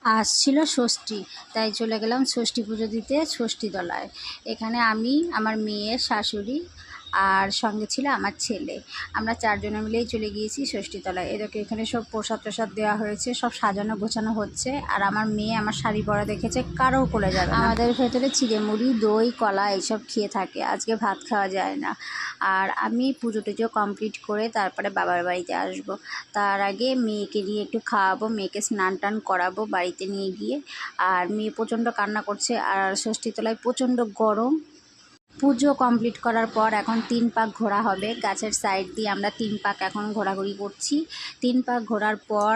আজ ছিল ষষ্ঠী, তাই চলে গেলাম ষষ্ঠী পুজো দিতে ষষ্ঠীতলায়। এখানে আমি, আমার মেয়ের শাশুড়ি আর সঙ্গে ছিল আমার ছেলে। আমরা চারজনে মিলেই চলে গিয়েছি ষষ্ঠীতলায়। এদেরকে এখানে সব প্রসাদ টসাদ দেওয়া হয়েছে, সব সাজানো গোছানো হচ্ছে। আর আমার মেয়ে আমার শাড়ি পরা দেখেছে, কারোর কোলে যাবে না। আমাদের ভেতরে চিড়ে মুড়ি, দই, কলা এইসব খেয়ে থাকে, আজকে ভাত খাওয়া যায় না। আর আমি পুজো টুজো কমপ্লিট করে তারপরে বাবার বাড়িতে আসব। তার আগে মেয়েকে নিয়ে একটু খাওয়াবো, মেয়েকে স্নান টান করাবো বাড়িতে নিয়ে গিয়ে। আর মেয়ে প্রচণ্ড কান্না করছে, আর ষষ্ঠীতলায় প্রচণ্ড গরম। পুজো কমপ্লিট করার পর এখন 3 পাক ঘোরা হবে। গাছের সাইড দিয়ে আমরা 3 পাক এখন ঘোরাঘুরি করছি। 3 পাক ঘোরার পর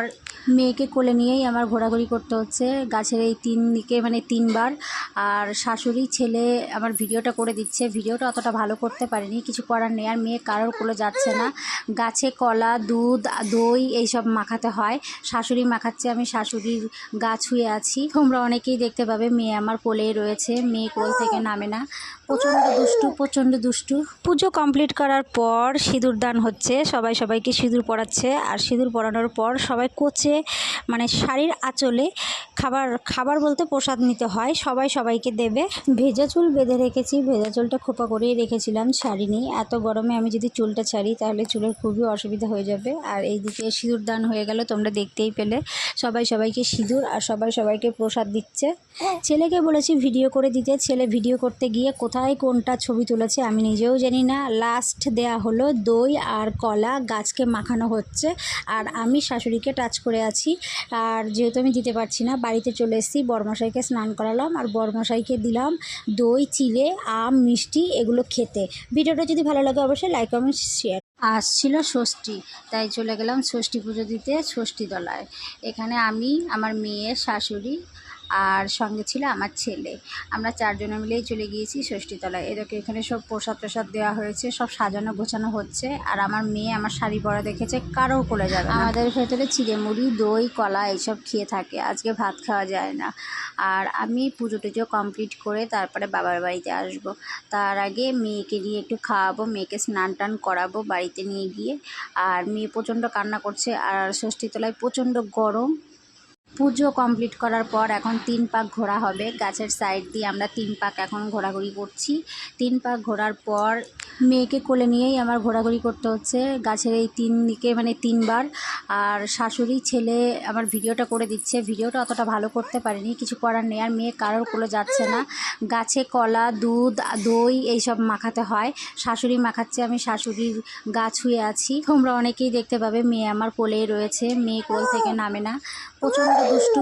মেয়েকে কোলে নিয়েই আমার ঘোরাঘুরি করতে হচ্ছে গাছের এই 3 দিকে, মানে 3 বার। আর শাশুড়ি ছেলে আমার ভিডিওটা করে দিচ্ছে। ভিডিওটা অতটা ভালো করতে পারিনি, কিছু করার নেই। আর মেয়ে কারোর কোলে যাচ্ছে না। গাছে কলা, দুধ, দই এইসব মাখাতে হয়। শাশুড়ি মাখাচ্ছে, আমি শাশুড়ির গা ছুঁয়ে আছি। তোমরা অনেকেই দেখতে পাবে মেয়ে আমার কোলেই রয়েছে, মেয়ে কোল থেকে নামে না। প্রচণ্ড দুষ্টু। পুজো কমপ্লিট করার পর সিঁদুর দান হচ্ছে, সবাই সবাইকে সিঁদুর পরাচ্ছে। আর সিঁদুর পরানোর পর সবাই কোচে, মানে শাড়ির আঁচলে খাবার বলতে প্রসাদ নিতে হয়, সবাই সবাইকে দেবে। ভেজা চুল বেঁধে রেখেছি, ভেজা চুলটা খোপা করেই রেখেছিলাম, ছাড়িনি। এত গরমে আমি যদি চুলটা ছাড়ি তাহলে চুলের খুবই অসুবিধা হয়ে যাবে। আর এইদিকে সিঁদুর দান হয়ে গেল, তোমরা দেখতেই পেলে। সবাই সবাইকে সিঁদুর আর সবাই সবাইকে প্রসাদ দিচ্ছে। ছেলেকে বলেছি ভিডিও করে দিতে, ছেলে ভিডিও করতে গিয়ে কোথায় কোনটা ছবি তুলেছে আমি নিজেও জানি না। লাস্ট দেয়া হলো দই আর কলা, গাছকে মাখানো হচ্ছে। আর আমি শাশুড়িকে টাচ করে আছি। আর যেহেতু আমি দিতে পারছি না, বাড়িতে চলে এসেছি, বড়মশাইকে স্নান করালাম আর বড়মশাইকে দিলাম দই, চিড়ে, আম, মিষ্টি এগুলো খেতে। ভিডিওটা যদি ভালো লাগে অবশ্যই লাইক, কমেন্ট, শেয়ার। আজ ছিল ষষ্ঠী, তাই চলে গেলাম ষষ্ঠী পুজো দিতে ষষ্ঠীতলায়। এখানে আমি, আমার মেয়ের শাশুড়ি আর সঙ্গে ছিল আমার ছেলে। আমরা চারজনে মিলেই চলে গিয়েছি ষষ্ঠীতলায়। এদেরকে এখানে সব প্রসাদ টসাদ দেওয়া হয়েছে, সব সাজানো গোছানো হচ্ছে। আর আমার মেয়ে আমার শাড়ি পরা দেখেছে, কারোর কোলে যাবে না। আমাদের ভেতরে চিড়ে মুড়ি, দই, কলা এইসব খেয়ে থাকে, আজকে ভাত খাওয়া যায় না। আর আমি পুজো টুজো কমপ্লিট করে তারপরে বাবার বাড়িতে আসব। তার আগে মেয়েকে নিয়ে একটু খাওয়াবো, মেয়েকে স্নান টান করাবো বাড়িতে নিয়ে গিয়ে। আর মেয়ে প্রচণ্ড কান্না করছে, আর ষষ্ঠীতলায় প্রচণ্ড গরম। পুজো কমপ্লিট করার পর এখন 3 পাক ঘোরা হবে। গাছের সাইড দিয়ে আমরা 3 পাক এখন ঘোরাঘুরি করছি। 3 পাক ঘোরার পর মেয়েকে কোলে নিয়েই আমার ঘোরাঘুরি করতে হচ্ছে গাছের এই 3 দিকে, মানে 3 বার। আর শাশুড়ি ছেলে আমার ভিডিওটা করে দিচ্ছে। ভিডিওটা অতটা ভালো করতে পারিনি, কিছু করার নেই। আর মেয়ে কারোর কোলে যাচ্ছে না। গাছে কলা, দুধ, দই এইসব মাখাতে হয়, শাশুড়ি মাখাচ্ছে, আমি শাশুড়ির গা ছুঁয়ে আছি। তোমরা অনেকেই দেখতে পাবে মেয়ে আমার কোলেই রয়েছে, মেয়ে কোল থেকে নামে না। প্রচণ্ড দুষ্টু।